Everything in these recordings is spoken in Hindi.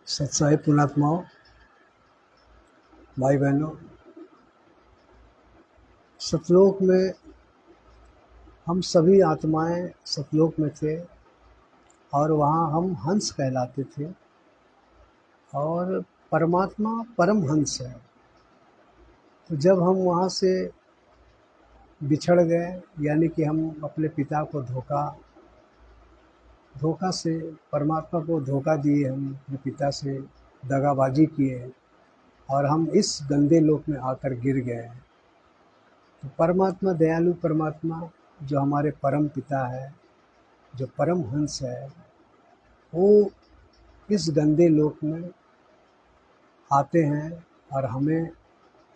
सत्साई पुण्यात्माओं, भाई बहनों, सतलोक में हम सभी आत्माएं सतलोक में थे और वहाँ हम हंस कहलाते थे और परमात्मा परम हंस है। तो जब हम वहाँ से बिछड़ गए, यानी कि हम अपने पिता को धोखा से परमात्मा को धोखा दिए, हम अपने पिता से दगाबाजी किए और हम इस गंदे लोक में आकर गिर गए। तो परमात्मा, दयालु परमात्मा जो हमारे परम पिता है, जो परम हंस है, वो इस गंदे लोक में आते हैं और हमें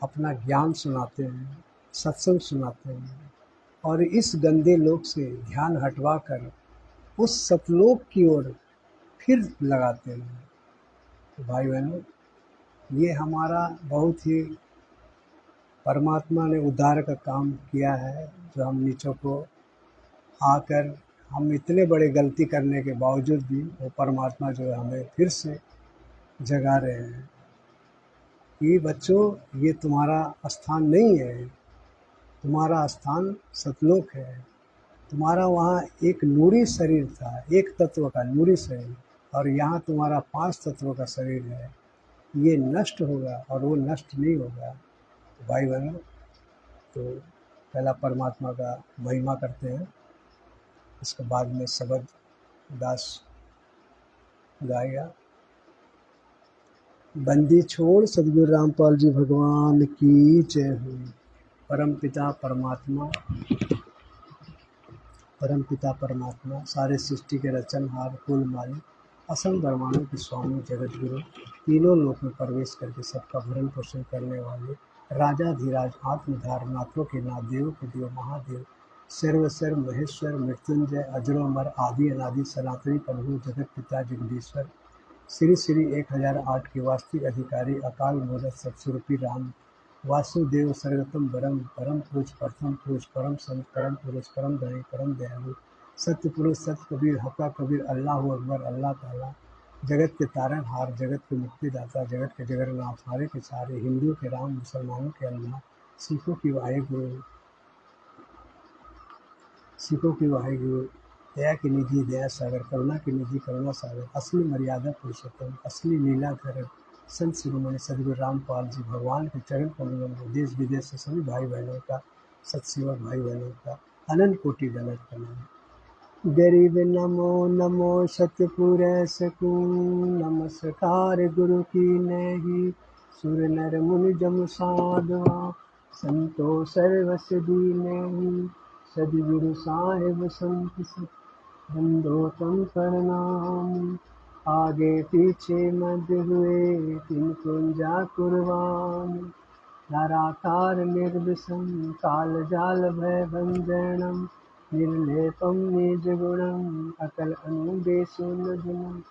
अपना ज्ञान सुनाते हैं, सत्संग सुनाते हैं और इस गंदे लोक से ध्यान हटवा कर उस सतलोक की ओर फिर लगाते हैं। तो भाई बहनों, ये हमारा बहुत ही परमात्मा ने उद्धार का काम किया है, जो हम नीचों को आकर हम इतने बड़े गलती करने के बावजूद भी वो परमात्मा जो है हमें फिर से जगा रहे हैं कि बच्चों, ये तुम्हारा स्थान नहीं है, तुम्हारा स्थान सतलोक है। तुम्हारा वहाँ एक नूरी शरीर था, एक तत्व का नूरी शरीर, और यहाँ तुम्हारा 5 तत्वों का शरीर है। ये नष्ट होगा और वो नष्ट नहीं होगा। तो भाई बहनों, तो पहला परमात्मा का महिमा करते हैं, इसके बाद में शब्द दास गाएगा। बंदी छोड़ सदगुरु रामपाल जी भगवान की जय हो। परम पिता परमात्मा सारे सृष्टि के रचनहार, कुल मालिक, असंग ब्रह्मांडों के स्वामी, जगत गुरु, तीनों लोक में प्रवेश करके सबका भरण पोषण करने वाले राजाधिराज, आत्मधार, नाथों के नाथ, देव के देव, महादेव, सर्व महेश्वर, मृत्युंजय, अजरो अमर, आदि अनादि, सनातनी प्रभु, जगत पिता जगदीश्वर, श्री श्री 1008 के वास्तविक अधिकारी, अकाल मूरत सत्स्वरूपी राम, वासुदेव सर्वोत्तम परम पुरुष, प्रथम पुरुष, परम संत, परम पुरुष, परम धनी, परम दयालु, सत्य पुरुष, सत्य कबीर, हक्का कबीर, अल्लाह अकबर, अल्लाह ताला, जगत के तारनहार, जगत के मुक्तिदाता, जगत के जगन्नाथ, सारे के सारे, हिंदू के राम, मुसलमानों के अल्लाह, सिखों की वाहेगुरु, दया की निधि दया सागर, करुणा की निधि करुणा सागर, असली मर्यादा पुरुषोत्तम, असली लीलाधर, संत शिरोमणि सदगुरु रामपाल जी भगवान के चरण कमलों में देश विदेश से सभी भाई बहनों का, सत्सेवक भाई बहनों का अनंत कोटि दंडवत प्रणाम। गरीब नमो नमो सतपुर सकूं, नमस्कार गुरु की नहीं, सुर नर मुनि जम साधवा, संतो सर्वस दीनहि, सदगुरु साहिब संत सत बंदो तुम प्रणाम। आगे पीछे मध्य हुए तिन कुंजा कुर्बान, नराकार निर्विषम काल जाल भय भंजनम, निर्लेपम निजगुणम अकल अनुदेशुनदनम,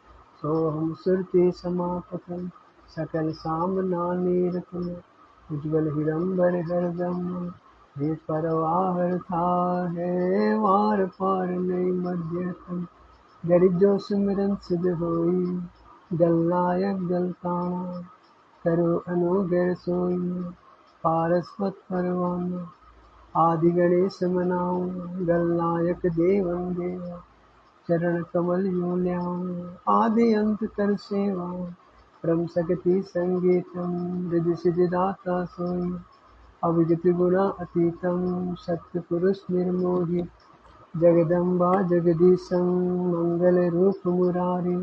सोहम सुरति समापतम सकल सामनानीरतम, उज्ज्वल हिरंबर हरदम, हे परवाहर था है वार पार नहीं मध्यतम, गरीब जो सिमरन सिद्ध होई, गल नायक गल ताना, करो अनुग्रह सोई, पारस्पत परवाना, आदि गणेश मनाऊं, गल नायक देवं देवा, चरण कमल यूं ल्याऊं, आदि अंत कर सेवा, परम शक्ति संगीतम, रिद्धि सिद्धि दाता सोई, अविगत गुणा अतीतम, सत्य पुरुष निर्मोही, जगदम्बा जगदीशं, मंगल रूप मुरारी,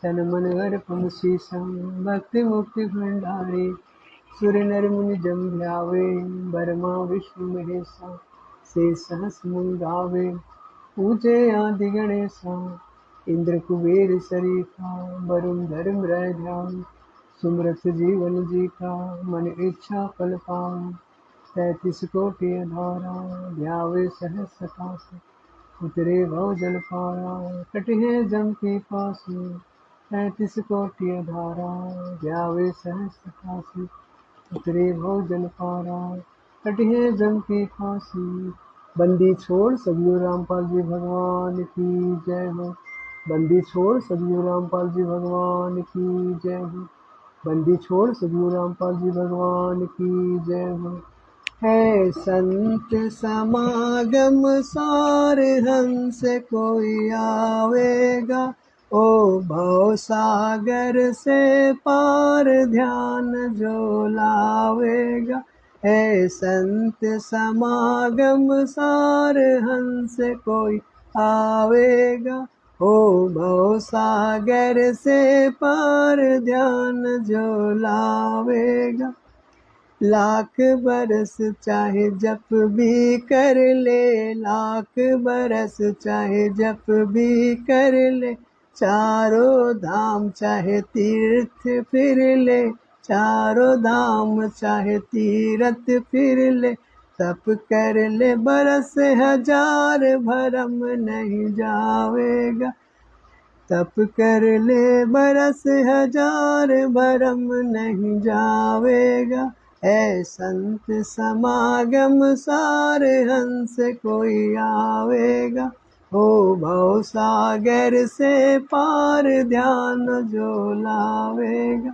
तन मन अर्पण शीशं, भक्ति मुक्ति भंडारी, सुर नर मुनि जम ध्यावे, बरमा विष्णु महेशा, से सहस मुन गावे, पूजे आदि गणेशा, इंद्र कुबेर सरीखा, वरुण धर्म रह ध्यान, सुमरत जीवन जी का, मन इच्छा फल पाऊं, 33 कोटि अधारा, ध्यावे सहस काश, उतरे भव जल पारा, कटिहे जम के पासी, 33 कोटि अधारा, ध्यावे सहस काशी, उतरे भव जल पारा, कटिहे जम के फांसी। बंदी छोड़ सदगुरु रामपाल जी भगवान की जय हो। बंदी छोड़ सदगुरु रामपाल जी भगवान की जय हो। बंदी छोड़ सदगुरु रामपाल जी भगवान की जय हो। है संत समागम सार हंस कोई आवेगा, ओ भव सागर से पार ध्यान जो लावेगा। है संत समागम सार हंस कोई आवेगा, ओ भव सागर से पार ध्यान जो लावेगा। लाख बरस चाहे जप भी कर ले, लाख बरस चाहे जप भी कर ले, चारों धाम चाहे तीर्थ फिर ले, चारों धाम चाहे तीर्थ फिर ले, तप कर ले बरस हजार भरम नहीं जावेगा। तप कर ले बरस हजार भरम नहीं जावेगा। है संत समागम सार हंस कोई आवेगा, हो भव सागर से पार ध्यान जो लावेगा।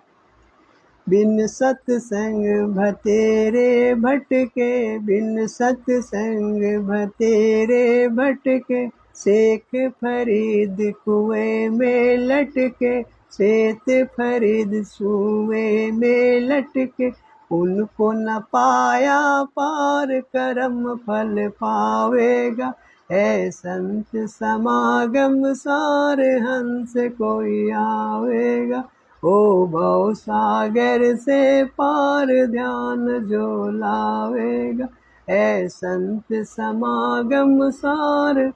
बिन सत्संग भतेरे भटके, बिन सत्संग भतेरे भटके, शेख फरीद कुएं में लटके, शेख फरीद कुएं में लटके, उनको न पाया पार करम फल पावेगा। है संत समागम सार हंस कोई आवेगा, ओ भव सागर से पार ध्यान जो लावेगा। है संत समागम सार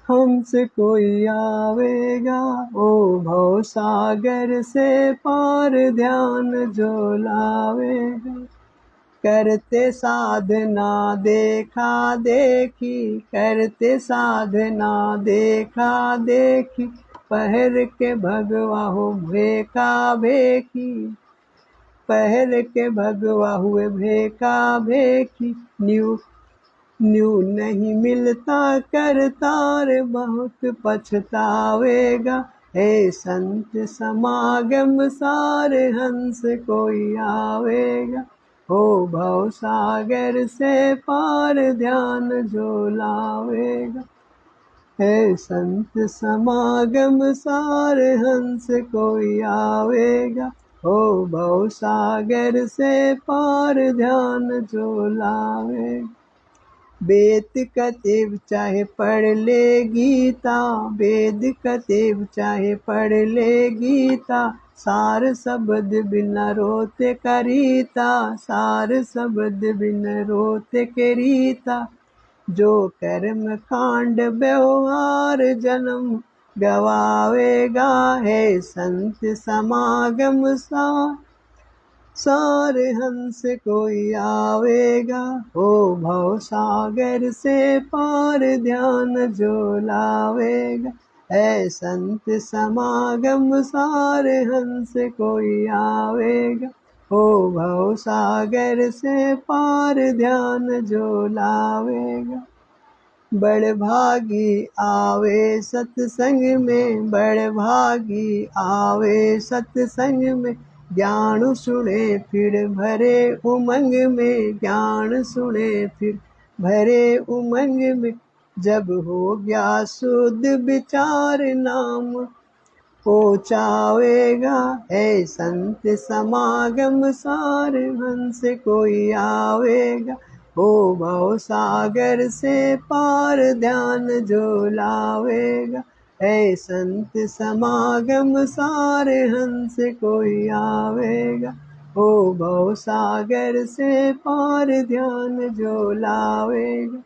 हमसे कोई आवेगा, ओ भव सागर से पार ध्यान जो लावेगा। करते साधना देखा देखी, करते साधना देखा देखी, पहर के भगवा हो भेका भेकी, पहर के भगवा हुए भेका भेकी, न्यू नहीं मिलता करतार बहुत पछतावेगा। हे संत समागम सार हंस कोई आवेगा, हो भव सागर से पार ध्यान जो लावेगा। है संत समागम सार हंस कोई आवेगा, हो भव सागर से पार ध्यान जो लावेगा। वेद कतेव चाहे पढ़ ले गीता, वेद कतेव चाहे पढ़ ले गीता, सार शब्द बिना रोते करीता, सार शब्द बिना रोते करीता, जो कर्म कांड व्यवहार जन्म गवावेगा। है संत समागम सार हंस कोई आवेगा, हो भव सागर से पार ध्यान जो लावेगा। है संत समागम सार हंस कोई आवेगा, हो भव सागर से पार ध्यान जो लावेगा। बड़ भागी आवे सत्संग में, बड़ भागी आवे सत्संग में, ज्ञान सुने फिर भरे उमंग में, ज्ञान सुने फिर भरे उमंग में, जब हो गया शुद्ध विचार नाम पहुँचावेगा। है संत समागम सार हंस कोई आवेगा, हो भव सागर से पार ध्यान जो लावेगा। है संत समागम सार हंस कोई आवेगा, हो भव सागर से पार ध्यान जो लावेगा।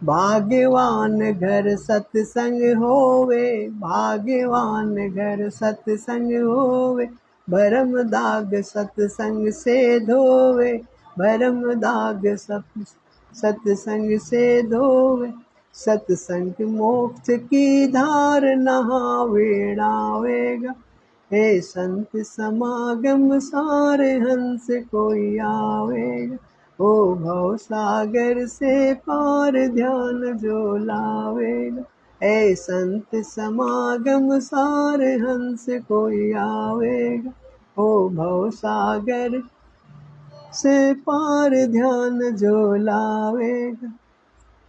भाग्यवान घर सत्संग होवे, भाग्यवान घर सत्संग होवे, भरम दाग सत्संग से धोवे, भरम दाग सत्संग से धोवे, सत्संग मोक्ष की धार नहावे नावेगा। हे संत समागम सारे हंस कोई आवेगा, ओ भव सागर से पार ध्यान जो लावेगा। ऐ संत समागम सारे हंस कोई आवेगा, ओ भव सागर से पार ध्यान जो लावेगा।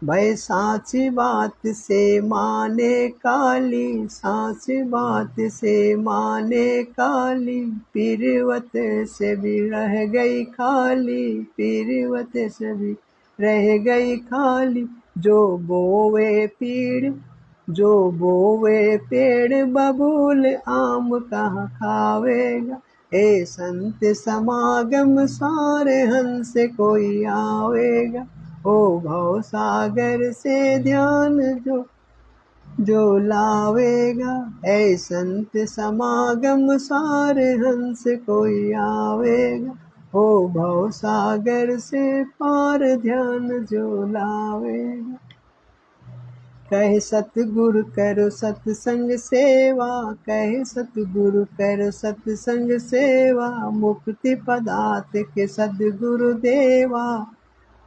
भाई साची बात से माने काली, साची बात से माने काली, पीरवत से भी रह गई खाली, पीरवत से भी रह गई खाली। जो बोवे पीड़, जो बोवे पेड़ बबूल आम कहाँ खावेगा। ए संत समागम सारे हंस कोई आवेगा, ओ भव सागर से ध्यान जो लावेगा। ऐ संत समागम सारे हंस कोई आवेगा, ओ भव सागर से पार ध्यान जो लावेगा। कहे सतगुरु करो सत्संग सेवा, कहे सतगुरु करो सत्संग सेवा, मुक्ति पदार्थ के सद्गुरु देवा,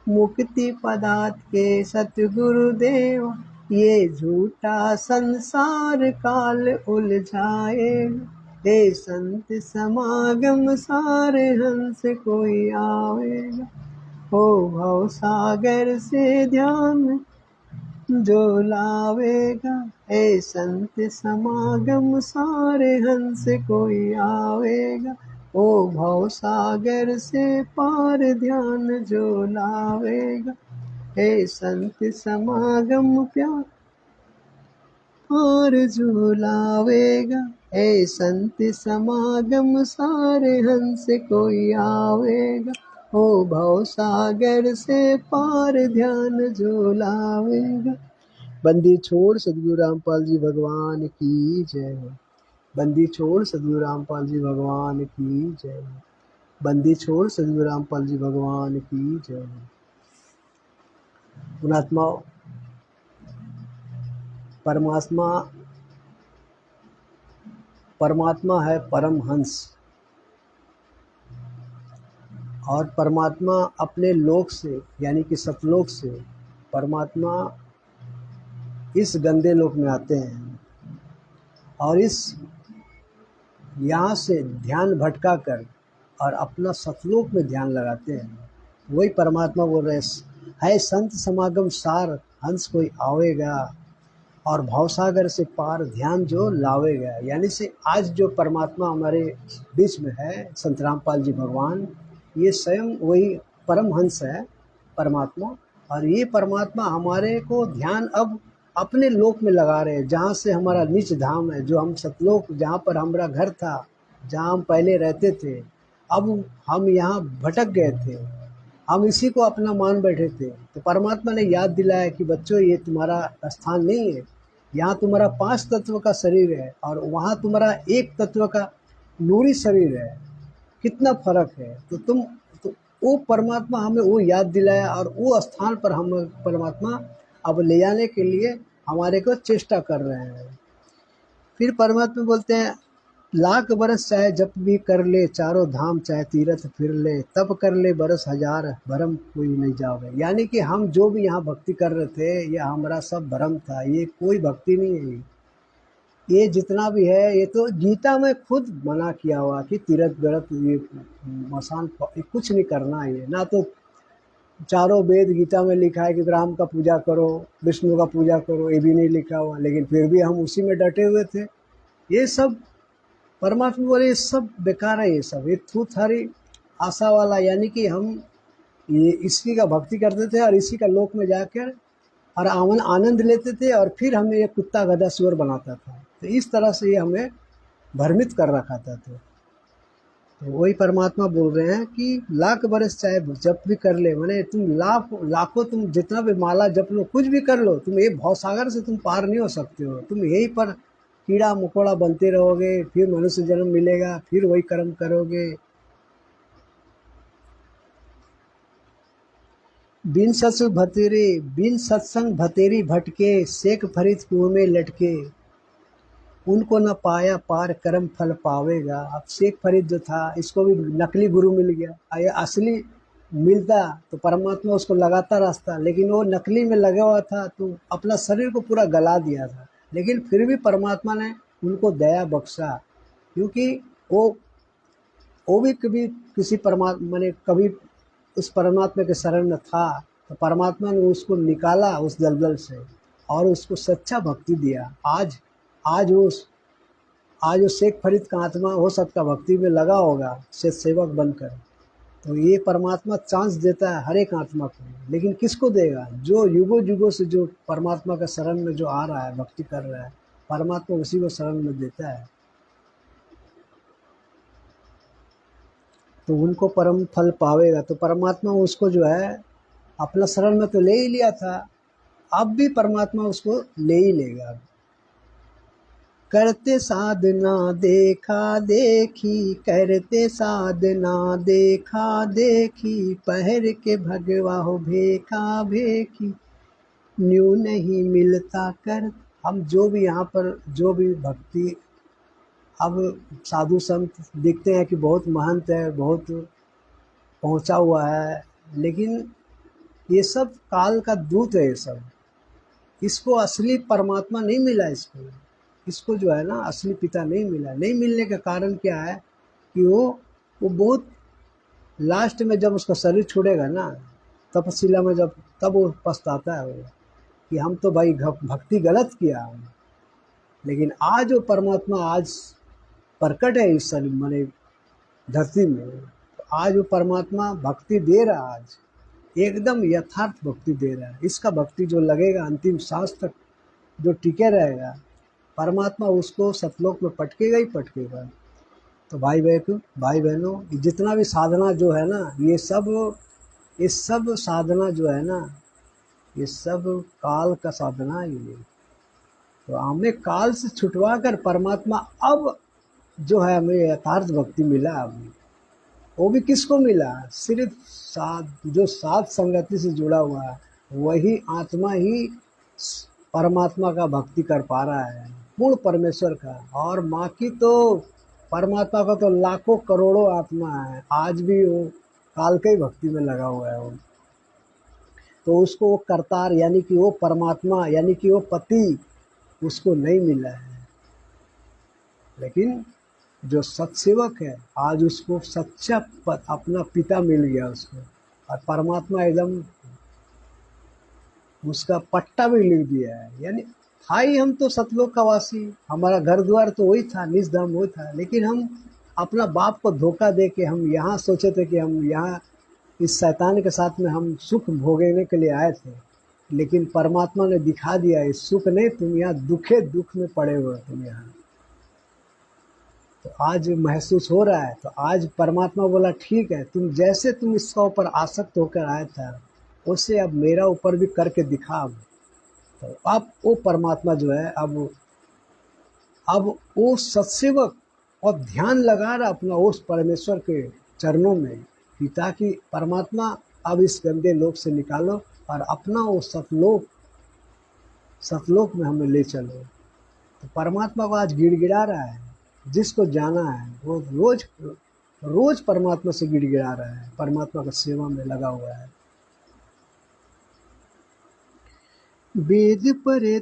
मुक्ति पदार्थ के सतगुरु देवा। ये झूठा संसार काल उलझाएगा, हे संत समागम सारे हंस कोई आवेगा, हो भव सागर से ध्यान जो लावेगा। हे संत समागम सारे हंस कोई आवेगा, ओ भव सागर से पार ध्यान जो लावेगा। हे संत समागम पार जो लावेगा, हे संत समागम सारे हंस कोई आवेगा, ओ भव सागर से पार ध्यान जो लावेगा। बंदी छोड़ सदगुरु रामपाल जी भगवान की जय। बंदी छोड़ सदगुरु रामपाल जी भगवान की जय। बंदी छोड़ सदगुरु रामपाल जी भगवान की जय। पुणात्मा परमात्मा है परमहंस, और परमात्मा अपने लोक से यानी कि सतलोक से परमात्मा इस गंदे लोक में आते हैं, और इस यहाँ से ध्यान भटका कर और अपना सतलोक में ध्यान लगाते हैं। वही परमात्मा बोल रहे है, संत समागम सार हंस कोई आवेगा, और भवसागर से पार ध्यान जो लावेगा। यानी से आज जो परमात्मा हमारे बीच में है, संत रामपाल जी भगवान, ये स्वयं वही परमहंस है परमात्मा। और ये परमात्मा हमारे को ध्यान अब अपने लोक में लगा रहे हैं, जहाँ से हमारा नीच धाम है, जो हम सतलोक, जहाँ पर हमारा घर था, जहाँ हम पहले रहते थे, अब हम यहाँ भटक गए थे, हम इसी को अपना मान बैठे थे। तो परमात्मा ने याद दिलाया कि बच्चों, ये तुम्हारा स्थान नहीं है, यहाँ तुम्हारा 5 तत्व का शरीर है, और वहाँ तुम्हारा 1 तत्व का नूरी शरीर है। कितना फर्क है। तो वो परमात्मा हमें वो याद दिलाया, और वो स्थान पर हम परमात्मा अब ले जाने के लिए हमारे को चेष्टा कर रहे हैं। फिर परमात्मा बोलते हैं, लाख बरस चाहे जप भी कर ले, चारों धाम चाहे तीर्थ फिर ले, तब कर ले बरस हजार भरम कोई नहीं जावे। यानी कि हम जो भी यहाँ भक्ति कर रहे थे, ये हमारा सब भरम था, ये कोई भक्ति नहीं है। ये जितना भी है, ये तो गीता में खुद मना किया हुआ कि तीर्थ व्रत, ये मसान कुछ नहीं करना है। ये ना तो चारों वेद गीता में लिखा है कि राम का पूजा करो, विष्णु का पूजा करो, ये भी नहीं लिखा हुआ, लेकिन फिर भी हम उसी में डटे हुए थे। ये सब परमात्मा बोले, ये सब बेकार है, ये सब, ये थारी आशा वाला। यानी कि हम ये इसी का भक्ति करते थे, और इसी का लोक में जाकर और आनंद लेते थे, और फिर हमें ये कुत्ता गधा सुअर बनाता था। तो इस तरह से ये हमें भ्रमित कर रखा था। तो वही परमात्मा बोल रहे हैं कि लाख बरस चाहे जप भी कर ले, माने तुम लाखों तुम जितना भी माला जप लो, कुछ भी कर लो, तुम ये भवसागर से तुम पार नहीं हो सकते हो। तुम यहीं पर कीड़ा मकोड़ा बनते रहोगे, फिर मनुष्य जन्म मिलेगा, फिर वही कर्म करोगे। बिन सत्संग भतेरी भटके, शेख फरीद कुएं में लटके, उनको न पाया पार कर्म फल पावेगा। अब शेख फरीद जो था, इसको भी नकली गुरु मिल गया, ये असली मिलता तो परमात्मा उसको लगाता रास्ता, लेकिन वो नकली में लगा हुआ था तो अपना शरीर को पूरा गला दिया था। लेकिन फिर भी परमात्मा ने उनको दया बख्शा, क्योंकि वो वो भी कभी किसी परमात्मा ने कभी उस परमात्मा के शरण में था, तो परमात्मा ने उसको निकाला उस दलदल से और उसको सच्चा भक्ति दिया। आज वो आज वो शेख फरीद का आत्मा हो सकता भक्ति में लगा होगा से सेवक बनकर। तो ये परमात्मा चांस देता है हर एक आत्मा को, लेकिन किसको देगा? जो युगों युगों से जो परमात्मा का शरण में जो आ रहा है, भक्ति कर रहा है, परमात्मा उसी को शरण में देता है, तो उनको परम फल पावेगा। तो परमात्मा उसको जो है अपना शरण में तो ले ही लिया था, अब भी परमात्मा उसको ले ही लेगा। करते साधना देखा देखी, करते साधना देखा देखी, पहर के भगवा हो भेखा भेखी, न्यू नहीं मिलता कर। हम जो भी यहाँ पर जो भी भक्ति, अब साधु संत दिखते हैं कि बहुत महंत है, बहुत पहुँचा हुआ है, लेकिन ये सब काल का दूत है। ये सब, इसको असली परमात्मा नहीं मिला। इसको जो है ना असली पिता नहीं मिला। नहीं मिलने का कारण क्या है कि वो बहुत लास्ट में जब उसका शरीर छोड़ेगा ना, तपशिला में जब, तब वो पछताता है वो कि हम तो भाई भक्ति गलत किया। लेकिन आज वो परमात्मा आज प्रकट है इस शरीर माने धरती में, तो आज वो परमात्मा भक्ति दे रहा है, आज एकदम यथार्थ भक्ति दे रहा है। इसका भक्ति जो लगेगा अंतिम सांस तक जो टिके रहेगा, परमात्मा उसको सतलोक में पटकेगा ही पटकेगा। तो भाई बहनों, जितना भी साधना जो है ना, ये सब साधना जो है ना, ये सब काल का साधना है ये। तो हमें काल से छुटवा कर परमात्मा अब जो है हमें यथार्थ भक्ति मिला। अब वो भी किसको मिला? सिर्फ जो सात संगति से जुड़ा हुआ है, वही आत्मा ही परमात्मा का भक्ति कर पा रहा है, पूर्ण परमेश्वर का। और माँ की तो परमात्मा का तो लाखों करोड़ों आत्मा है, आज भी वो काल के ही भक्ति में लगा हुआ है वो। तो उसको वो करतार यानी कि वो परमात्मा यानी कि वो पति उसको नहीं मिला है। लेकिन जो सत्सेवक है, आज उसको सच्चा अपना पिता मिल गया उसको, और परमात्मा एकदम उसका पट्टा भी लिख दिया है। यानी था ही हम तो सतलोक का वासी, हमारा घर द्वार तो वही था, निज धाम वही था, लेकिन हम अपना बाप को धोखा दे के हम यहाँ सोचे थे कि हम यहाँ इस शैतान के साथ में हम सुख भोगने के लिए आए थे। लेकिन परमात्मा ने दिखा दिया इस सुख नहीं, तुम यहाँ दुख में पड़े हुए तुम यहाँ। तो आज महसूस हो रहा है। तो आज परमात्मा बोला ठीक है, तुम इसका ऊपर आसक्त होकर आया था, उससे अब मेरा ऊपर भी करके दिखा। तो अब वो परमात्मा जो है अब वो सत्सेवक और ध्यान लगा रहा अपना उस परमेश्वर के चरणों में कि ताकि परमात्मा अब इस गंदे लोक से निकालो और अपना वो सतलोक में हमें ले चलो। तो परमात्मा को आज गिड़गिड़ा रहा है, जिसको जाना है वो रोज परमात्मा से गिड़गिड़ा रहा है, परमात्मा का सेवा में लगा हुआ है। वेद पढ़े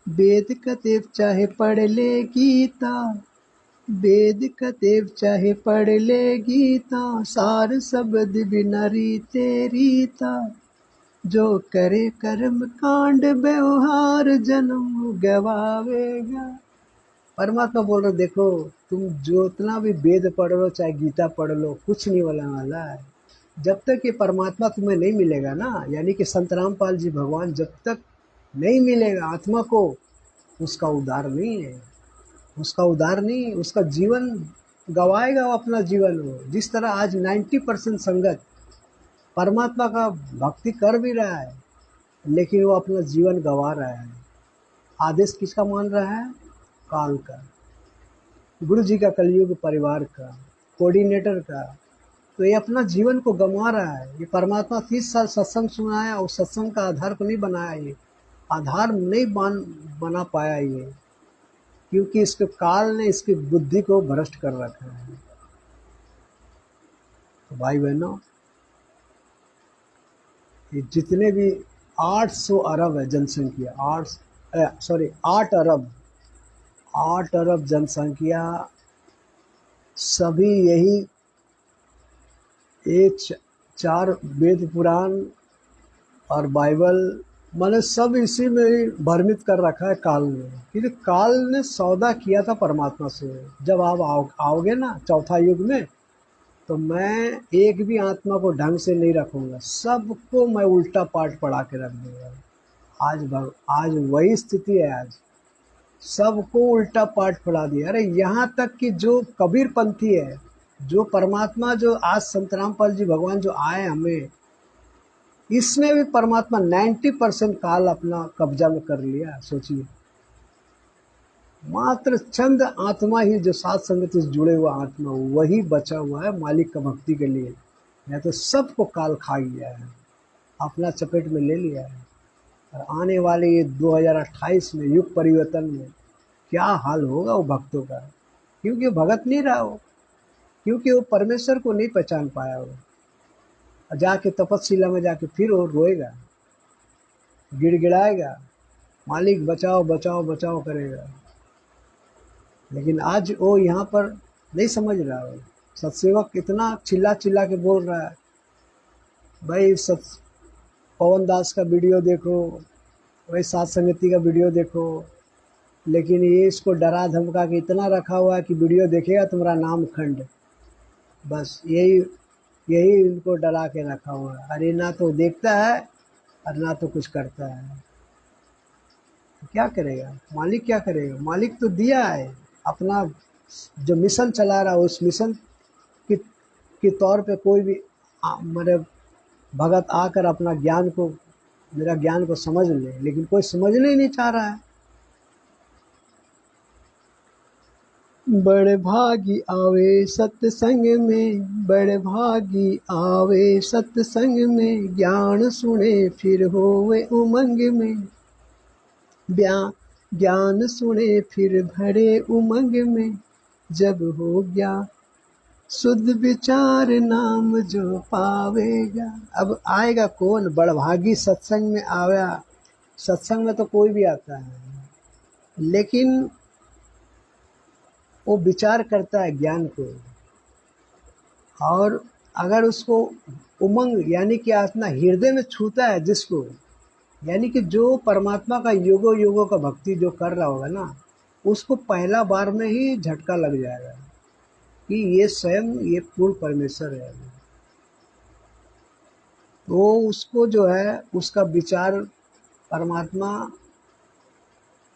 वेद कतेव चाहे पढ़ ले गीता, वेद कतेव चाहे पढ़ ले गीता, सार शब्द बिना रीते रीता, जो करे कर्म कांड व्यवहार जन्म गवावेगा। परमात्मा बोल रहे देखो, तुम जो इतना भी वेद पढ़ लो चाहे गीता पढ़ लो, कुछ नहीं वाला है जब तक ये परमात्मा तुम्हें नहीं मिलेगा ना। यानी कि संत रामपाल जी भगवान जब तक नहीं मिलेगा आत्मा को, उसका उद्धार नहीं है। उसका जीवन गवाएगा वो अपना जीवन। हो जिस तरह आज 90% संगत परमात्मा का भक्ति कर भी रहा है, लेकिन वो अपना जीवन गवा रहा है। आदेश किसका मान रहा है? काल का, गुरु जी का, कलयुग परिवार का, कोऑर्डिनेटर का। तो ये अपना जीवन को गंवा रहा है। ये परमात्मा 30 साल सत्संग सुनाया, उस सत्संग का आधार को नहीं बनाया, ये आधार नहीं बना पाया ये, क्योंकि इसके काल ने इसकी बुद्धि को भ्रष्ट कर रखा है। तो भाई बहनों, ये जितने भी 800 अरब है जनसंख्या, 8 अरब जनसंख्या, सभी यही ये 4 वेद पुराण और बाइबल, मैंने सब इसी में ही भ्रमित कर रखा है काल ने, क्योंकि काल ने सौदा किया था परमात्मा से। जब आप आओगे ना चौथा युग में, तो मैं एक भी आत्मा को ढंग से नहीं रखूंगा, सबको मैं उल्टा पाठ पढ़ा के रख दूंगा। आज वही स्थिति है। आज सबको उल्टा पाठ पढ़ा दिया। अरे यहाँ तक कि जो कबीर पंथी है, जो परमात्मा, जो आज संत रामपाल जी भगवान जो आए हमें, इसमें भी परमात्मा 90% काल अपना कब्जा में कर लिया। सोचिए, मात्र चंद आत्मा ही जो सात संगत से जुड़े हुआ आत्मा, वही बचा हुआ है मालिक का भक्ति के लिए। नहीं तो सबको काल खा गया है, अपना चपेट में ले लिया है। और आने वाले ये 2028 में युग परिवर्तन में क्या हाल होगा वो भक्तों का, क्योंकि वो भगत नहीं रहा हो, क्योंकि वो परमेश्वर को नहीं पहचान पाया हो। जाके तपस्शिला में जाके फिर वो रोएगा, गिड़गिड़ाएगा, मालिक बचाओ बचाओ बचाओ करेगा। लेकिन आज वो यहाँ पर नहीं समझ रहा है। सत्सेवक इतना चिल्ला चिल्ला के बोल रहा है, भाई पवन दास का वीडियो देखो, भाई सात संगति का वीडियो देखो, लेकिन ये इसको डरा धमका के इतना रखा हुआ है कि वीडियो देखेगा तुम्हारा नाम खंड। बस यही इनको डरा के रखा हुआ है। अरे ना तो देखता है और ना तो कुछ करता है। तो क्या करेगा मालिक, क्या करेगा मालिक? तो दिया है अपना जो मिशन चला रहा है, उस मिशन के तौर पे कोई भी मेरे भगत आकर अपना ज्ञान को, मेरा ज्ञान को समझ ले, लेकिन कोई समझने ही नहीं चाह रहा है। बड़े भागी आवे सत्संग में, बड़े भागी आवे सत्संग में, ज्ञान सुने फिर होवे उमंग में, ज्ञान सुने फिर भरे उमंग में, जब हो गया शुद्ध विचार नाम जो पावेगा। अब आएगा कौन? बड़भागी सत्संग में आया। सत्संग में तो कोई भी आता है, लेकिन वो विचार करता है ज्ञान को, और अगर उसको उमंग यानी कि अपना हृदय में छूता है जिसको, यानी कि जो परमात्मा का युगों युगों का भक्ति जो कर रहा होगा ना, उसको पहला बार में ही झटका लग जाएगा कि ये स्वयं ये पूर्ण परमेश्वर है। तो उसको जो है उसका विचार परमात्मा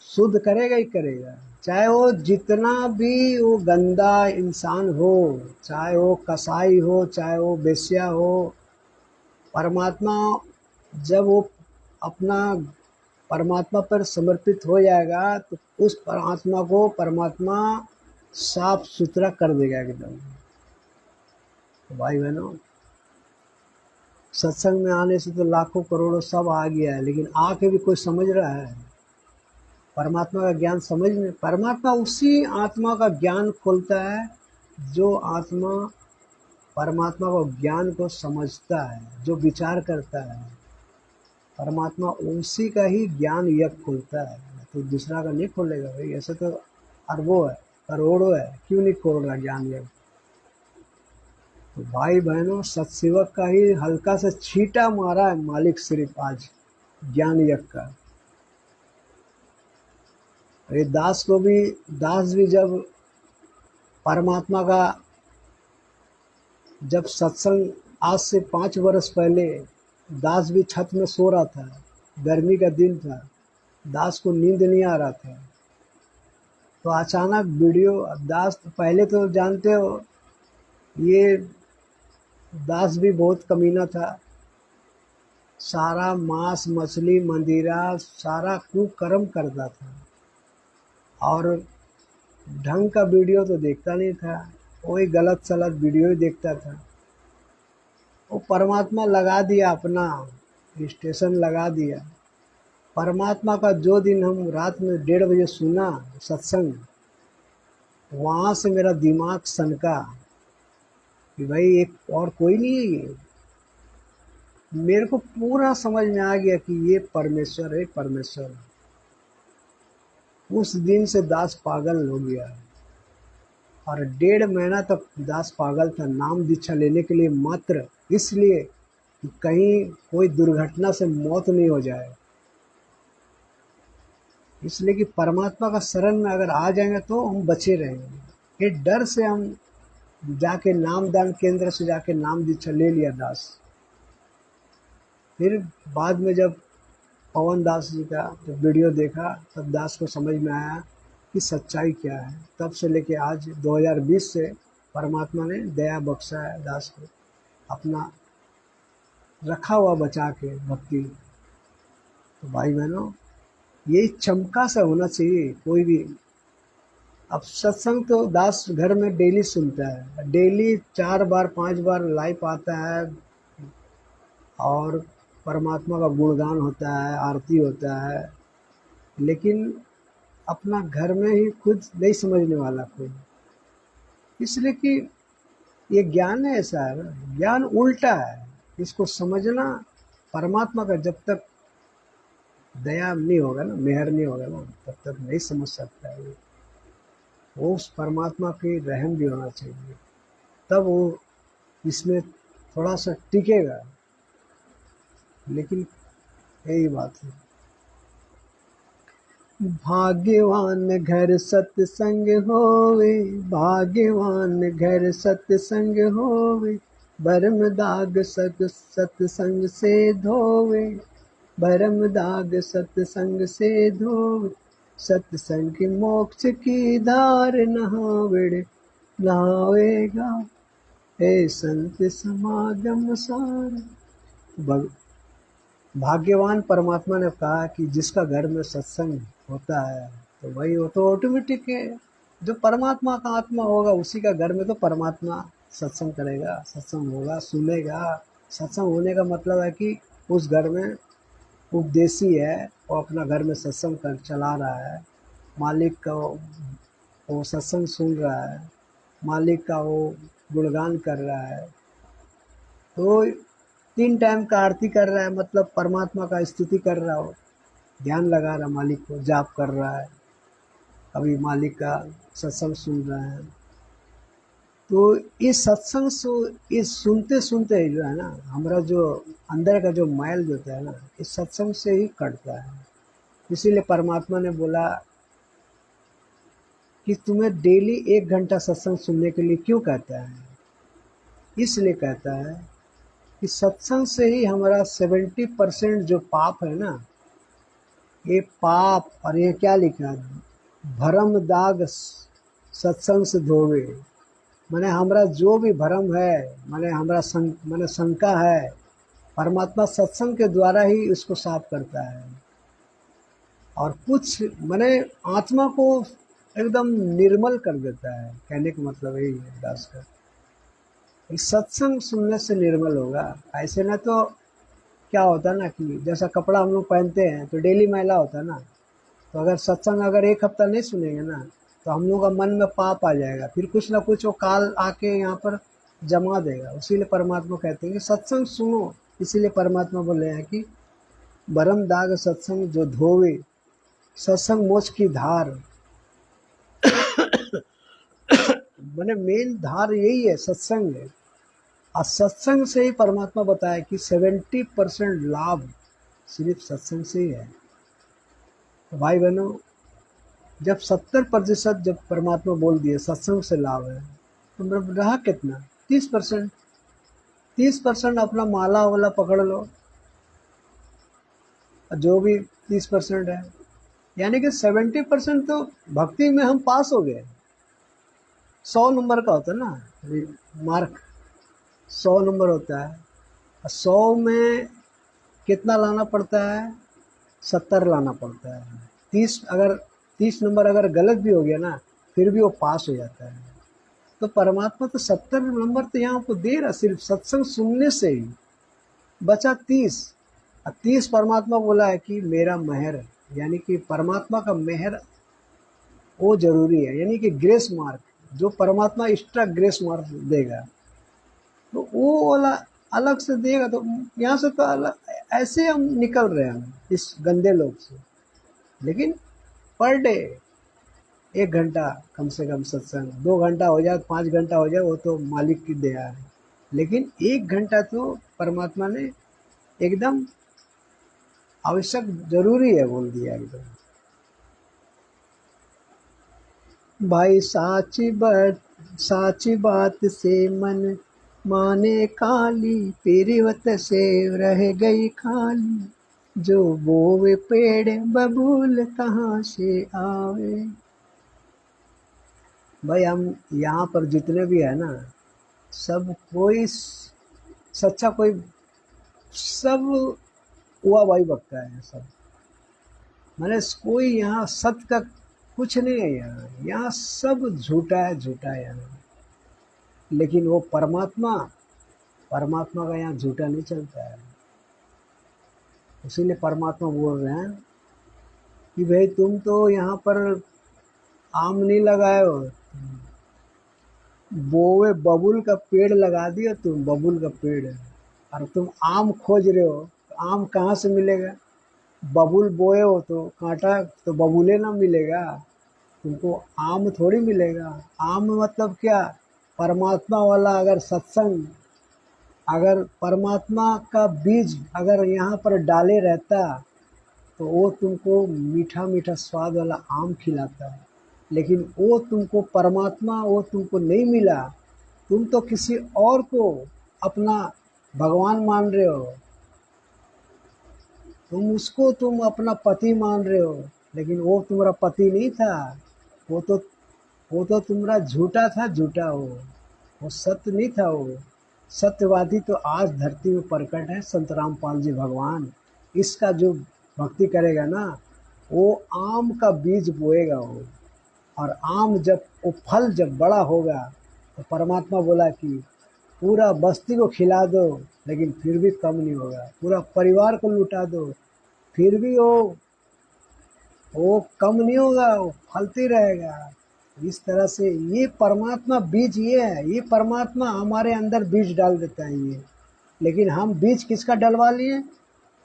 शुद्ध करेगा ही करेगा, चाहे वो जितना भी वो गंदा इंसान हो, चाहे वो कसाई हो, चाहे वो बेश्या हो। परमात्मा जब वो अपना परमात्मा पर समर्पित हो जाएगा, तो उस परमात्मा को परमात्मा साफ सुथरा कर देगा एकदम। तो भाई बहनों, सत्संग में आने से तो लाखों करोड़ों सब आ गया है, लेकिन आके भी कोई समझ रहा है परमात्मा का ज्ञान? समझ में परमात्मा उसी आत्मा का ज्ञान खोलता है जो आत्मा परमात्मा को ज्ञान को समझता है, जो विचार करता है। परमात्मा उसी का ही ज्ञान यज्ञ खोलता है, तो दूसरा का नहीं खोलेगा भाई। ऐसे तो अरबों है, करोड़ों है, क्यों नहीं खोल रहा ज्ञान यज्ञ? तो भाई बहनों, सत्सेवक का ही हल्का सा छींटा मारा है मालिक सिर्फ आज ज्ञान यज्ञ का। ये दास भी जब परमात्मा का, जब सत्संग आज से 5 वर्ष पहले दास भी छत में सो रहा था, गर्मी का दिन था, दास को नींद नहीं आ रहा था, तो अचानक वीडियो, दास पहले तो जानते हो ये दास भी बहुत कमीना था, सारा मांस मछली मंदिरा सारा कुकर्म करता था, और ढंग का वीडियो तो देखता नहीं था, वही गलत सलत वीडियो ही देखता था। वो परमात्मा लगा दिया, अपना स्टेशन लगा दिया। परमात्मा का जो दिन हम रात में 1:30 बजे सुना सत्संग, वहाँ से मेरा दिमाग सनका कि भाई एक और कोई नहीं है ये। मेरे को पूरा समझ में आ गया कि ये परमेश्वर है, परमेश्वर है। उस दिन से दास पागल हो गया और 1.5 महीना तक दास पागल था नाम दीक्षा लेने के लिए, मात्र इसलिए कि कहीं कोई दुर्घटना से मौत नहीं हो जाए। इसलिए कि परमात्मा का शरण में अगर आ जाएंगे तो हम बचे रहेंगे। ये डर से हम जाके नामदान केंद्र से जाके नाम दीक्षा ले लिया दास। फिर बाद में जब पवन दास जी का जब वीडियो देखा तब दास को समझ में आया कि सच्चाई क्या है। तब से लेके आज 2020 से परमात्मा ने दया बख्शा है दास को, अपना रखा हुआ बचा के भक्ति। तो भाई बहनों, यही चमका से होना चाहिए कोई भी। अब सत्संग तो दास घर में डेली सुनता है, डेली 4 बार 5 बार लाइव आता है और परमात्मा का गुणगान होता है, आरती होता है, लेकिन अपना घर में ही खुद नहीं समझने वाला कोई। इसलिए कि ये ज्ञान ऐसा है ना, ज्ञान उल्टा है। इसको समझना, परमात्मा का जब तक दया नहीं होगा ना, मेहर नहीं होगा ना, तब तक नहीं समझ सकता है। वो उस परमात्मा की रहम भी होना चाहिए, तब वो इसमें थोड़ा सा टिकेगा। लेकिन यही बात है। भाग्यवान घर सत्संग होवे, भाग्यवान घर सत्संग होवे, भरम दाग सत्संग से धोवे, भरम दाग सत्संग से धोवे, सत्संग की मोक्ष की धार नहावेड़ नहावेगा, हे संत समागम सार। भाग्यवान परमात्मा ने कहा कि जिसका घर में सत्संग होता है तो भाई वो तो ऑटोमेटिक है। जो परमात्मा का आत्मा होगा उसी का घर में तो परमात्मा सत्संग करेगा, सत्संग होगा, सुनेगा। सत्संग होने का मतलब है कि उस घर में उपदेशी है, वो अपना घर में सत्संग कर चला रहा है, मालिक का वो सत्संग सुन रहा है, मालिक का वो गुणगान कर रहा है। तो 3 टाइम का आरती कर रहा है, मतलब परमात्मा का स्तुति कर रहा हो, ध्यान लगा रहा मालिक को, जाप कर रहा है, अभी मालिक का सत्संग सुन रहा है। तो इस सत्संग इस सुनते सुनते जो है ना, हमारा जो अंदर का जो मैल जो होता है ना, इस सत्संग से ही कटता है। इसीलिए परमात्मा ने बोला कि तुम्हें डेली 1 घंटा सत्संग सुनने के लिए क्यों कहता है। इसलिए कहता है कि सत्संग से ही हमारा 70% जो पाप है ना, ये पाप, और ये क्या लिखा है, भरम दाग सत्संग से धोवे। मैंने हमारा जो भी भरम है, मैंने हमारा मैंने शंका है, परमात्मा सत्संग के द्वारा ही इसको साफ करता है। और कुछ मैंने आत्मा को एकदम निर्मल कर देता है। कहने का मतलब यही है दास का, इस सत्संग सुनने से निर्मल होगा। ऐसे ना तो क्या होता है ना कि जैसा कपड़ा हम लोग पहनते हैं तो डेली मैला होता है ना, तो अगर सत्संग अगर 1 हफ्ता नहीं सुनेंगे ना तो हम लोग का मन में पाप आ जाएगा, फिर कुछ ना कुछ वो काल आके यहाँ पर जमा देगा। इसीलिए परमात्मा कहते हैं कि सत्संग सुनो। इसीलिए परमात्मा बोले हैं कि बरम दाग सत्संग जो धोवे, सत्संग मोक्ष की धार। मैंने मेन धार यही है, सत्संग है। और सत्संग से ही परमात्मा बताया कि 70% लाभ सिर्फ सत्संग से ही है। तो भाई बहनों, जब 70% जब परमात्मा बोल दिए सत्संग से लाभ है, तो रहा कितना, 30%। 30% अपना माला वाला पकड़ लो, जो भी 30% है, यानी कि 70% तो भक्ति में हम पास हो गए। 100 नंबर का होता है ना मार्क, 100 नंबर होता है। 100 में कितना लाना पड़ता है, 70 लाना पड़ता है। 30 नंबर अगर गलत भी हो गया ना, फिर भी वो पास हो जाता है। तो परमात्मा तो 70 नंबर तो यहाँ को दे रहा, सिर्फ सत्संग सुनने से ही। बचा 30। 30 परमात्मा बोला है कि मेरा मेहर, यानी कि परमात्मा का मेहर वो जरूरी है, यानी कि ग्रेस मार्क, जो परमात्मा एक्स्ट्रा ग्रेस मार्क देगा। तो वो वाला अलग से देगा तो यहाँ से तो अलग ऐसे हम निकल रहे हैं इस गंदे लोग से। लेकिन पर डे 1 घंटा कम से कम सत्संग, 2 घंटा हो जाए, 5 घंटा हो जाए, वो तो मालिक की दया है। लेकिन 1 घंटा तो परमात्मा ने एकदम आवश्यक जरूरी है बोल दिया एकदम। भाई साची बात से मन माने काली, पेरिवत से रह गई खाली, जो बोवे पेड़ बबूल कहाँ से आवे। भाई हम यहाँ पर जितने भी है ना, सब कोई सच्चा, कोई सब हुआ भाई बकता है सब। मैंने कोई यहाँ सत्य का कुछ नहीं है, यहाँ सब झूठा है, झूठा है यहाँ। लेकिन वो परमात्मा का यहाँ झूठा नहीं चलता है। इसीलिए परमात्मा बोल रहे हैं कि भाई तुम तो यहाँ पर आम नहीं लगाए हो, बोवे बबूल का पेड़ लगा दिया तुम, बबूल का पेड़, और तुम आम खोज रहे हो, तो आम कहाँ से मिलेगा? बबूल बोए हो तो कांटा तो बबूले ना मिलेगा, तुमको आम थोड़ी मिलेगा। आम मतलब क्या? परमात्मा वाला अगर सत्संग, अगर परमात्मा का बीज अगर यहाँ पर डाले रहता तो वो तुमको मीठा मीठा स्वाद वाला आम खिलाता है। लेकिन वो तुमको परमात्मा, वो तुमको नहीं मिला। तुम तो किसी और को अपना भगवान मान रहे हो, तुम अपना पति मान रहे हो, लेकिन वो तुम्हारा पति नहीं था। वो तो तुम्हारा झूठा था, झूठा वो सत्य नहीं था। वो सत्यवादी तो आज धरती में प्रकट है, संत रामपाल जी भगवान। इसका जो भक्ति करेगा ना, वो आम का बीज बोएगा वो, और आम जब वो फल जब बड़ा होगा तो परमात्मा बोला कि पूरा बस्ती को खिला दो, लेकिन फिर भी कम नहीं होगा। पूरा परिवार को लुटा दो, फिर भी वो कम नहीं होगा, वो फलती रहेगा। इस तरह से ये परमात्मा बीज ये है, ये परमात्मा हमारे अंदर बीज डाल देता है ये। लेकिन हम बीज किसका डलवा लिए?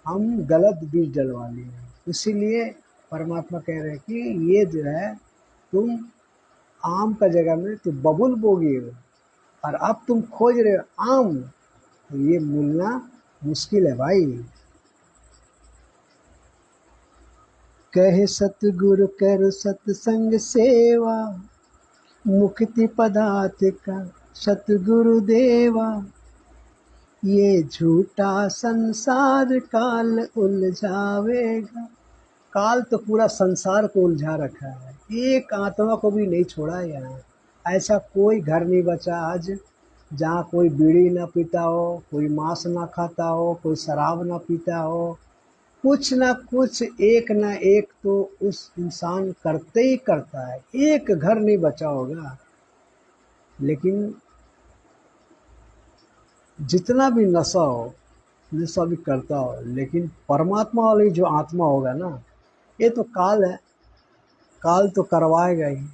हम गलत बीज डलवा लिए। इसीलिए परमात्मा कह रहे हैं कि ये जो है, तुम आम का जगह में तो बबुल बोगे हो, और अब तुम खोज रहे हो आम, तो ये मिलना मुश्किल है भाई। कहे सतगुरु कर सत्संग सेवा, मुक्ति पदार्थ का सतगुरु देवा, ये झूठा संसार काल उलझावेगा। काल तो पूरा संसार को उलझा रखा है, एक आत्मा को भी नहीं छोड़ा है यहाँ। ऐसा कोई घर नहीं बचा आज जहाँ कोई बीड़ी ना पीता हो, कोई मांस ना खाता हो, कोई शराब ना पीता हो। कुछ ना कुछ, एक ना एक तो उस इंसान करते ही करता है, एक घर नहीं बचा होगा। लेकिन जितना भी नशा हो, नशा भी करता हो, लेकिन परमात्मा वाली जो आत्मा होगा ना, ये तो काल है, काल तो करवाएगा ही।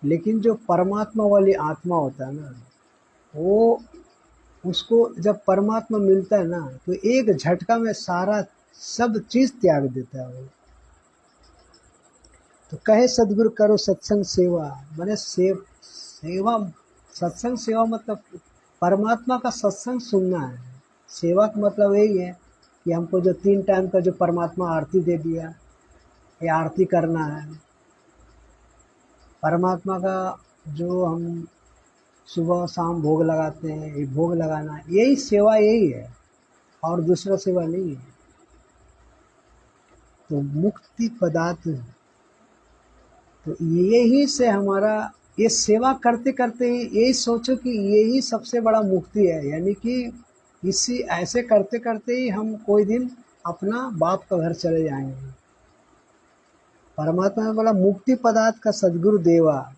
लेकिन जो परमात्मा वाली आत्मा होता है ना, वो उसको जब परमात्मा मिलता है ना, तो एक झटका में सारा सब चीज त्याग देता है वो। तो कहे सदगुरु करो सत्संग सेवा, मैंने सेवा, सत्संग सेवा मतलब परमात्मा का सत्संग सुनना है। सेवा का मतलब यही है कि हमको जो 3 टाइम का जो परमात्मा आरती दे दिया, ये आरती करना है। परमात्मा का जो हम सुबह शाम भोग लगाते हैं, ये भोग लगाना, यही सेवा, यही है, और दूसरा सेवा नहीं है। तो मुक्ति पदार्थ, तो यही से हमारा ये सेवा करते करते ही यही सोचो कि यही सबसे बड़ा मुक्ति है। यानी कि इसी ऐसे करते करते ही हम कोई दिन अपना बाप का घर चले जाएंगे। परमात्मा ने बोला मुक्ति पदार्थ का सदगुरु देवा,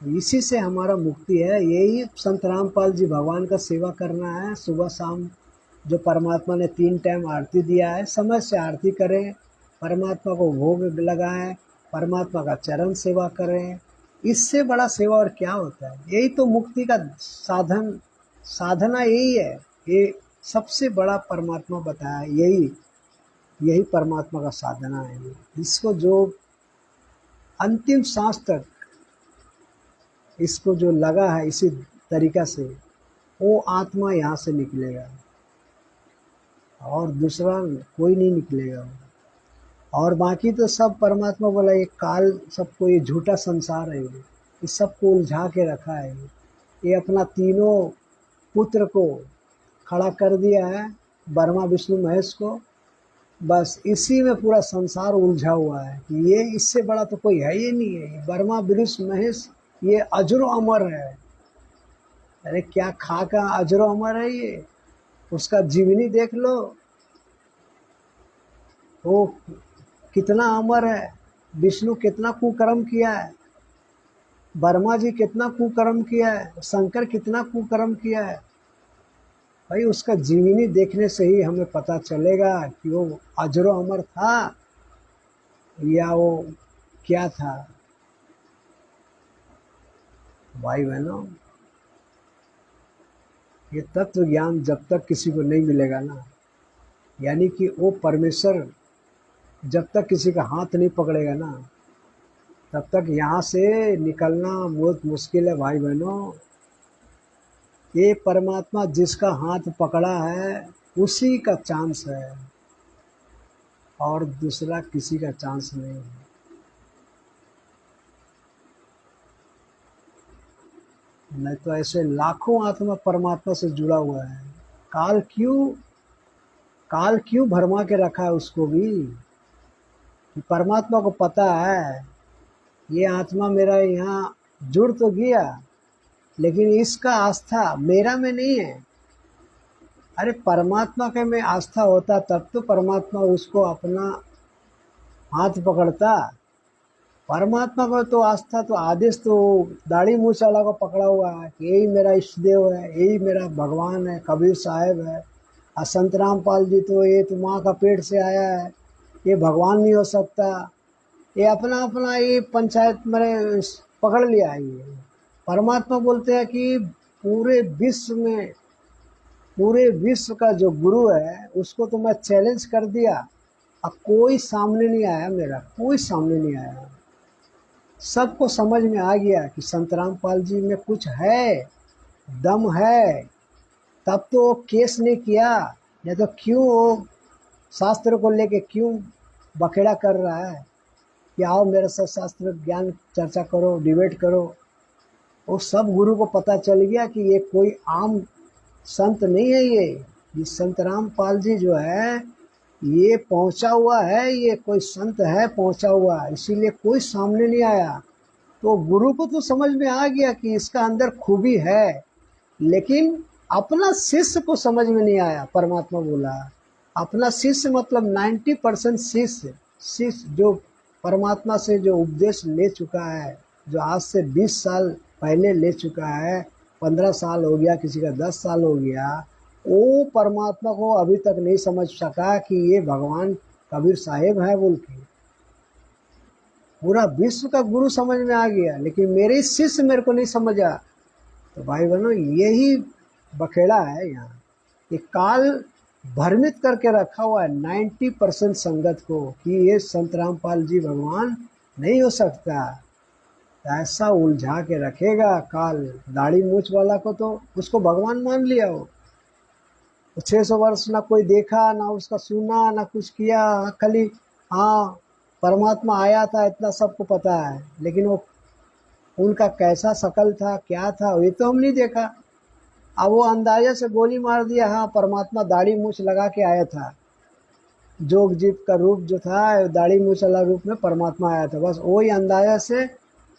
इसी से हमारा मुक्ति है। यही संत रामपाल जी भगवान का सेवा करना है। सुबह शाम जो परमात्मा ने 3 टाइम आरती दिया है, समय से आरती करें, परमात्मा को भोग लगाएं, परमात्मा का चरण सेवा करें, इससे बड़ा सेवा और क्या होता है? यही तो मुक्ति का साधना यही है। ये सबसे बड़ा परमात्मा बताया, यही यही परमात्मा का साधना है। ये इसको जो अंतिम सांस तक इसको जो लगा है इसी तरीका से, वो आत्मा यहाँ से निकलेगा और दूसरा कोई नहीं निकलेगा। और बाकी तो सब परमात्मा बोला, ये काल सबको, ये झूठा संसार है, ये सबको उलझा के रखा है। ये अपना तीनों पुत्र को खड़ा कर दिया है, ब्रह्मा विष्णु महेश को। बस इसी में पूरा संसार उलझा हुआ है कि ये इससे बड़ा तो कोई है ही नहीं है। ब्रह्मा विष्णु महेश ये अजरो अमर है। अरे क्या खा का अजरो अमर है ये? उसका जीवनी देख लो, वो कितना अमर है। विष्णु कितना कुकर्म किया है, ब्रह्मा जी कितना कुकर्म किया है, शंकर कितना कुकर्म किया है। भाई उसका जीवनी देखने से ही हमें पता चलेगा कि वो अजरो अमर था या वो क्या था। भाई बहनों, ये तत्व ज्ञान जब तक किसी को नहीं मिलेगा ना, यानी कि वो परमेश्वर जब तक किसी का हाथ नहीं पकड़ेगा ना, तब तक यहाँ से निकलना बहुत मुश्किल है। भाई बहनों, ये परमात्मा जिसका हाथ पकड़ा है उसी का चांस है, और दूसरा किसी का चांस नहीं है। नहीं तो ऐसे लाखों आत्मा परमात्मा से जुड़ा हुआ है। काल क्यों भरमा के रखा है उसको भी, कि परमात्मा को पता है ये आत्मा मेरा यहाँ जुड़ तो गया, लेकिन इसका आस्था मेरा में नहीं है। अरे परमात्मा के में आस्था होता तब तो परमात्मा उसको अपना हाथ पकड़ता। परमात्मा को तो आस्था तो आदेश तो दाढ़ी मूछ वाला को पकड़ा हुआ है कि यही मेरा इष्ट देव है, यही मेरा भगवान है, कबीर साहब है। और संत रामपाल जी तो ये तो माँ का पेट से आया है, ये भगवान नहीं हो सकता। ये अपना अपना ये पंचायत मैंने पकड़ लिया है। ये परमात्मा बोलते हैं कि पूरे विश्व का जो गुरु है उसको तो मैं चैलेंज कर दिया, अब कोई सामने नहीं आया, मेरा कोई सामने नहीं आया। सबको समझ में आ गया कि संत रामपाल जी में कुछ है, दम है, तब तो वो केस नहीं किया। नहीं तो क्यों वो शास्त्र को लेके क्यों बखेड़ा कर रहा है कि आओ मेरे साथ शास्त्र ज्ञान चर्चा करो, डिबेट करो। वो सब गुरु को पता चल गया कि ये कोई आम संत नहीं है। ये संत रामपाल जी जो है ये पहुंचा हुआ है, ये कोई संत है पहुंचा हुआ, इसीलिए कोई सामने नहीं आया। तो गुरु को तो समझ में आ गया कि इसका अंदर खूबी है, लेकिन अपना शिष्य को समझ में नहीं आया। परमात्मा बोला अपना शिष्य मतलब 90% शिष्य जो परमात्मा से जो उपदेश ले चुका है, जो आज से 20 साल पहले ले चुका है, 15 साल हो गया, किसी का 10 साल हो गया, वो परमात्मा को अभी तक नहीं समझ सका कि ये भगवान कबीर साहेब है बोल के। पूरा विश्व का गुरु समझ में आ गया, लेकिन मेरे शिष्य मेरे को नहीं समझा। तो भाई बहनों, यही बखेड़ा है यहाँ। ये काल भ्रमित करके रखा हुआ है 90% संगत को कि ये संत रामपाल जी भगवान नहीं हो सकता। ऐसा उलझा के रखेगा काल। दाढ़ी मूछ वाला को तो उसको भगवान मान लिया हो। 600 वर्ष ना कोई देखा, ना उसका सुना, ना कुछ किया, खाली हाँ परमात्मा आया था इतना सबको पता है, लेकिन वो उनका कैसा शकल था, क्या था, ये तो हम नहीं देखा। अब वो अंदाजे से गोली मार दिया, हाँ परमात्मा दाढ़ी मूछ लगा के आया था, जोग जीव का रूप जो था दाढ़ी मूछ वाला रूप में परमात्मा आया था, बस वही अंदाजा से,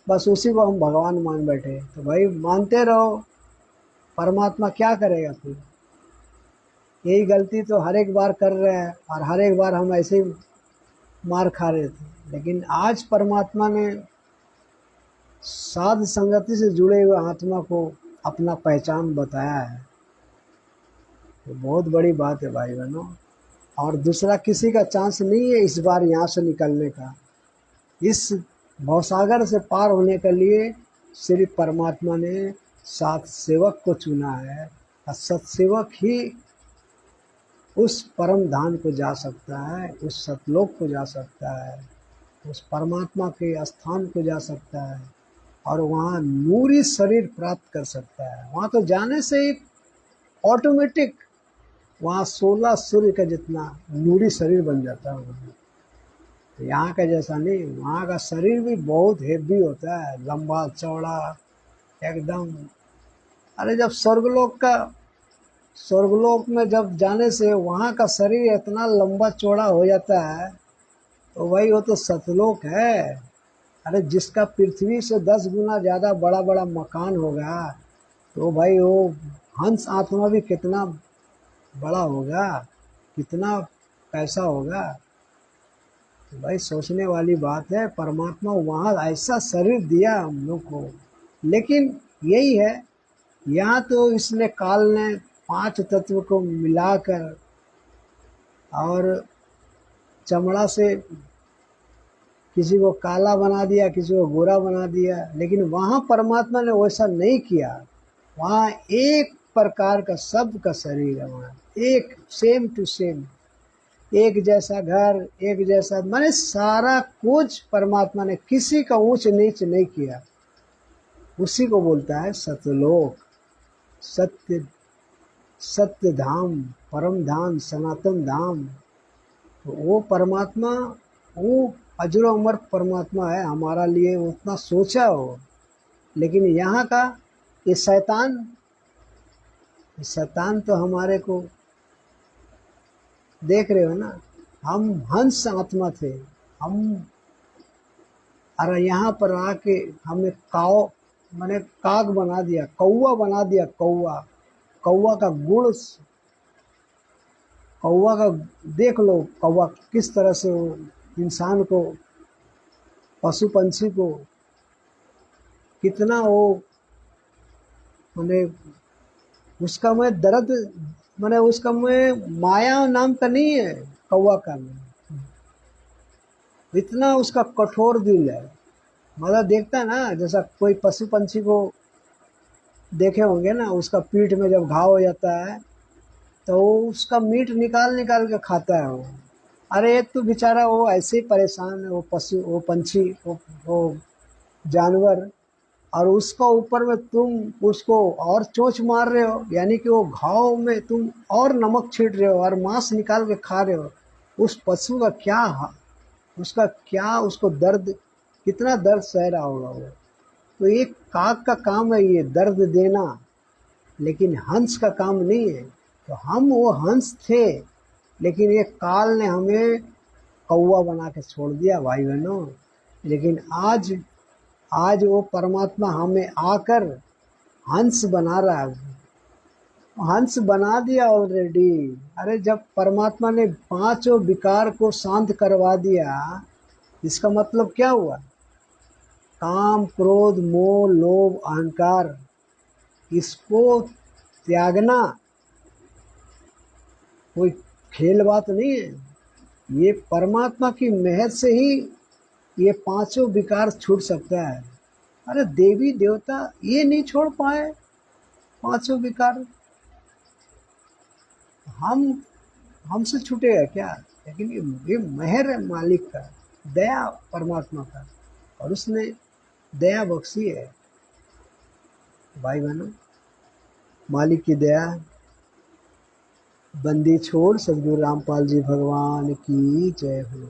बस उसी को हम भगवान मान बैठे। तो भाई मानते रहो, परमात्मा क्या करेगा फिर? यही गलती तो हर एक बार कर रहे हैं, और हर एक बार हम ऐसे ही मार खा रहे थे। लेकिन आज परमात्मा ने साध संगति से जुड़े हुए आत्मा को अपना पहचान बताया है, तो बहुत बड़ी बात है भाई बहनों। और दूसरा किसी का चांस नहीं है इस बार यहाँ से निकलने का। इस भवसागर से पार होने के लिए श्री परमात्मा ने सात सेवक को चुना है, और सत्सेवक ही उस परम धाम को जा सकता है, उस सतलोक को जा सकता है, उस परमात्मा के स्थान को जा सकता है, और वहाँ नूरी शरीर प्राप्त कर सकता है। वहाँ तो जाने से ही ऑटोमेटिक वहाँ 16 सूर्य का जितना नूरी शरीर बन जाता है। तो यहाँ का जैसा नहीं, वहाँ का शरीर भी बहुत हेवी होता है, लंबा चौड़ा एकदम। अरे जब स्वर्गलोक में जब जाने से वहाँ का शरीर इतना लंबा चौड़ा हो जाता है, तो भाई वो तो सतलोक है। अरे जिसका पृथ्वी से 10 गुना ज़्यादा बड़ा बड़ा मकान होगा, तो भाई वो हंस आत्मा भी कितना बड़ा होगा, कितना पैसा होगा। तो भाई सोचने वाली बात है। परमात्मा वहाँ ऐसा शरीर दिया हम लोग को, लेकिन यही है, यहाँ तो इसने काल ने 5 तत्व को मिलाकर और चमड़ा से किसी को काला बना दिया, किसी को गोरा बना दिया। लेकिन वहाँ परमात्मा ने वैसा नहीं किया। वहाँ एक प्रकार का सबका शरीर है, वहाँ एक सेम टू सेम, एक जैसा घर, एक जैसा, माने सारा कुछ परमात्मा ने किसी का ऊंच नीच नहीं किया। उसी को बोलता है सतलोक, सत्य सत्य धाम, परम धाम, सनातन धाम। तो वो परमात्मा, वो अजरो अमर परमात्मा है, हमारा लिए उतना सोचा हो। लेकिन यहाँ का ये शैतान तो हमारे को देख रहे हो ना, हम हंस आत्मा थे हम, अरे यहाँ पर आके हमें मैंने काग बना दिया, कौवा बना दिया। कौवा का गुण, कौवा का देख लो, कौवा किस तरह से वो इंसान को, पशु पंछी को कितना वो, मैंने उसका मैं दर्द, मैंने उसका मैं माया नाम का नहीं है कौवा का, इतना उसका कठोर दिल है। मतलब देखता है ना, जैसा कोई पशु पंछी को देखे होंगे ना, उसका पीठ में जब घाव हो जाता है तो उसका मीट निकाल निकाल के खाता है वो। अरे एक तो बेचारा वो ऐसे ही परेशान है, वो पशु, वो पंछी, वो जानवर, और उसका ऊपर में तुम उसको और चोंच मार रहे हो, यानी कि वो घाव में तुम और नमक छीट रहे हो और मांस निकाल के खा रहे हो। उस पशु का क्या, उसका क्या, उसको दर्द, कितना दर्द सह रहा होगा वो। तो एक काग का काम है ये दर्द देना, लेकिन हंस का काम नहीं है। तो हम वो हंस थे, लेकिन ये काल ने हमें कौवा बना के छोड़ दिया भाई बहनों। लेकिन आज आज वो परमात्मा हमें आकर हंस बना रहा है, हंस बना दिया ऑलरेडी। अरे जब परमात्मा ने 5 विकार को शांत करवा दिया, इसका मतलब क्या हुआ? काम, क्रोध, मोह, लोभ, अहंकार, इसको त्यागना कोई खेल बात नहीं है। ये परमात्मा की मेहर से ही ये 5 विकार छूट सकता है। अरे देवी देवता ये नहीं छोड़ पाए 5 विकार, हम हमसे छूटेगा क्या? लेकिन ये मेहर है मालिक का, दया परमात्मा का, और उसने दया बख्शी है भाई बहनों। मालिक की दया। बंदी छोड़ सदगुरु रामपाल जी भगवान की जय हो।